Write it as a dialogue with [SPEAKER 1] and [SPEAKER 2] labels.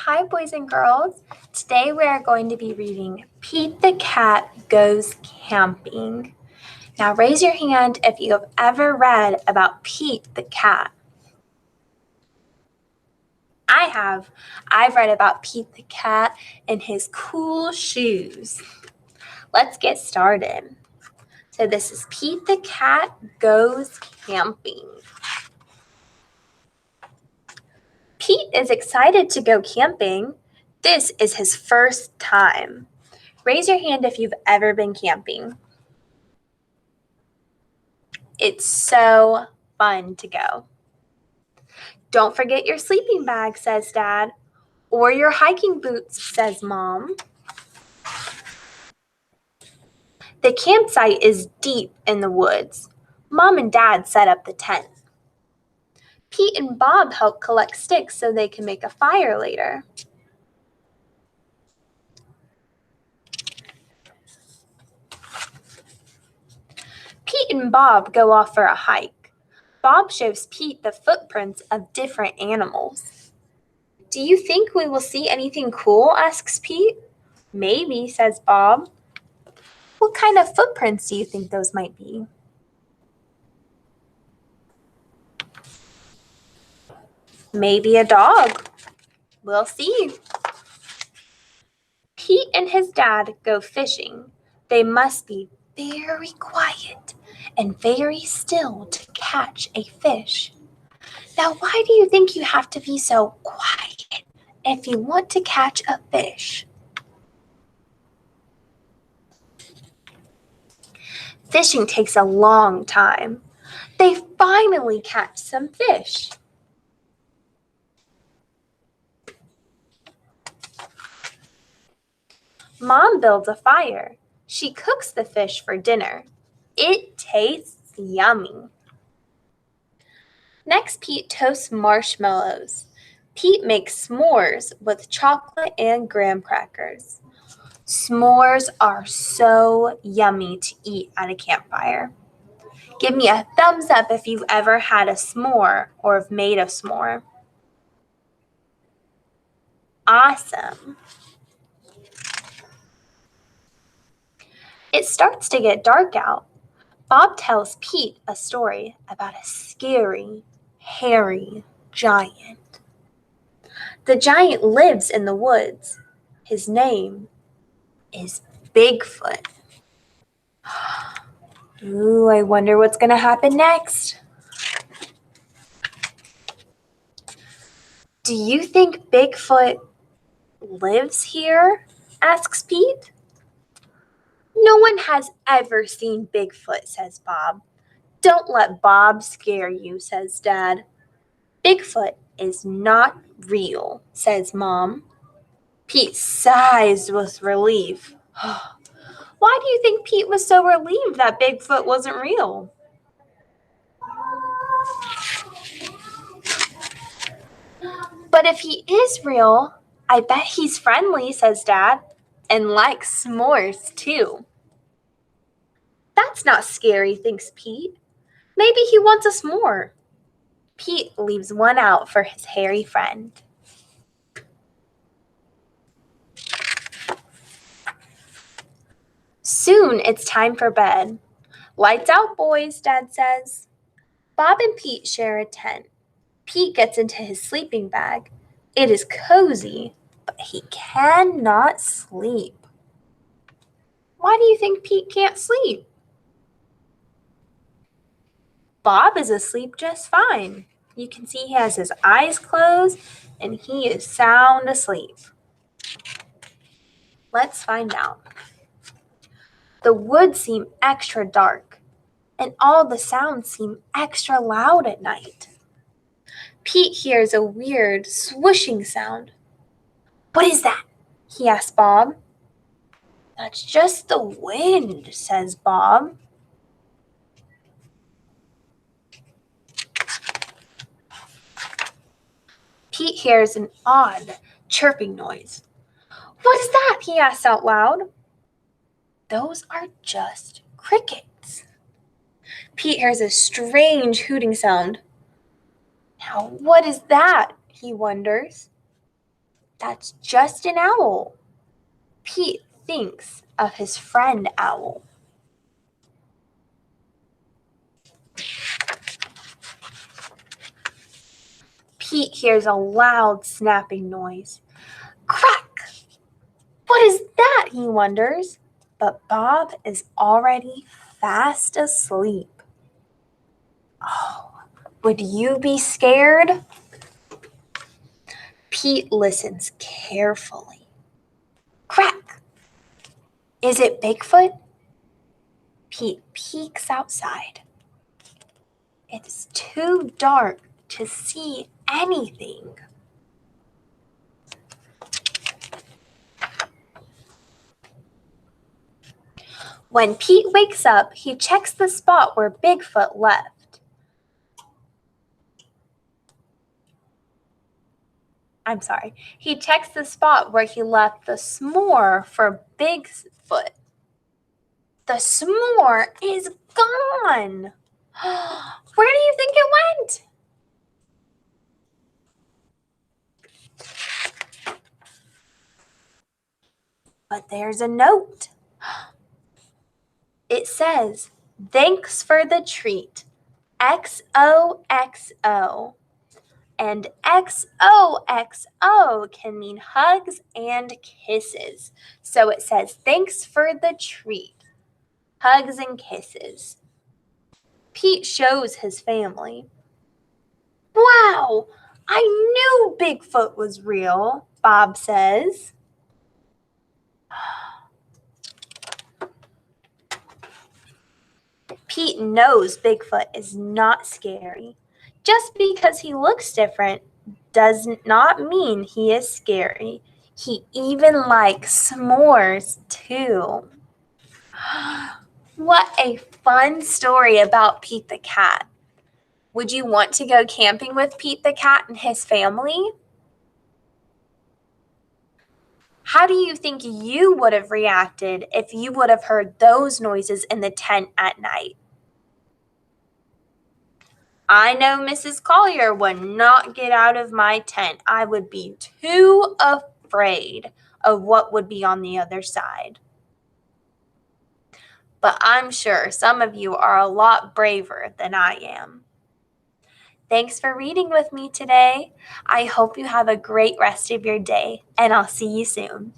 [SPEAKER 1] Hi, boys and girls. Today we are going to be reading Pete the Cat Goes Camping. Now raise your hand if you have ever read about Pete the Cat. I have. I've read about Pete the Cat and his cool shoes. Let's get started. So this is Pete the Cat Goes Camping. Pete is excited to go camping. This is his first time. Raise your hand if you've ever been camping. It's so fun to go. Don't forget your sleeping bag, says Dad, or your hiking boots, says Mom. The campsite is deep in the woods. Mom and Dad set up the tent. Pete and Bob help collect sticks so they can make a fire later. Pete and Bob go off for a hike. Bob shows Pete the footprints of different animals. Do you think we will see anything cool? Asks Pete. Maybe, says Bob. What kind of footprints do you think those might be? Maybe a dog. We'll see. Pete and his dad go fishing. They must be very quiet and very still to catch a fish. Now, why do you think you have to be so quiet if you want to catch a fish? Fishing takes a long time. They finally catch some fish. Mom builds a fire. She cooks the fish for dinner. It tastes yummy. Next, Pete toasts marshmallows. Pete makes s'mores with chocolate and graham crackers. S'mores are so yummy to eat at a campfire. Give me a thumbs up if you've ever had a s'more or have made a s'more. Awesome. It starts to get dark out. Bob tells Pete a story about a scary, hairy giant. The giant lives in the woods. His name is Bigfoot. Ooh, I wonder what's going to happen next. Do you think Bigfoot lives here? Asks Pete. No one has ever seen Bigfoot, says Bob. Don't let Bob scare you, says Dad. Bigfoot is not real, says Mom. Pete sighs with relief. Why do you think Pete was so relieved that Bigfoot wasn't real? But if he is real, I bet he's friendly, says Dad, and likes s'mores too. That's not scary, thinks Pete. Maybe he wants a s'more. Pete leaves one out for his hairy friend. Soon it's time for bed. Lights out, boys, Dad says. Bob and Pete share a tent. Pete gets into his sleeping bag. It is cozy, but he cannot sleep. Why do you think Pete can't sleep? Bob is asleep just fine. You can see he has his eyes closed and he is sound asleep. Let's find out. The woods seem extra dark, and all the sounds seem extra loud at night. Pete hears a weird swooshing sound. What is that? He asks Bob. That's just the wind, says Bob. Pete hears an odd chirping noise. What is that? He asks out loud. Those are just crickets. Pete hears a strange hooting sound. Now, what is that? He wonders. That's just an owl. Pete thinks of his friend Owl. Pete hears a loud snapping noise. Crack! What is that? He wonders. But Bob is already fast asleep. Oh, would you be scared? Pete listens carefully. Crack! Is it Bigfoot? Pete peeks outside. It's too dark to see anything. When Pete wakes up, he checks the spot where Bigfoot left. He checks the spot where he left the s'more for Bigfoot. The s'more is gone. Where do you think it went? But there's a note. It says, "Thanks for the treat. XOXO." And XOXO can mean hugs and kisses. So it says, "Thanks for the treat. Hugs and kisses." Pete shows his family. "Wow, I knew Bigfoot was real," Bob says. Pete knows Bigfoot is not scary. Just because he looks different does not mean he is scary. He even likes s'mores too. What a fun story about Pete the cat. Would you want to go camping with Pete the cat and his family? How do you think you would have reacted if you would have heard those noises in the tent at night? I know Mrs. Collier would not get out of my tent. I would be too afraid of what would be on the other side. But I'm sure some of you are a lot braver than I am. Thanks for reading with me today. I hope you have a great rest of your day, and I'll see you soon.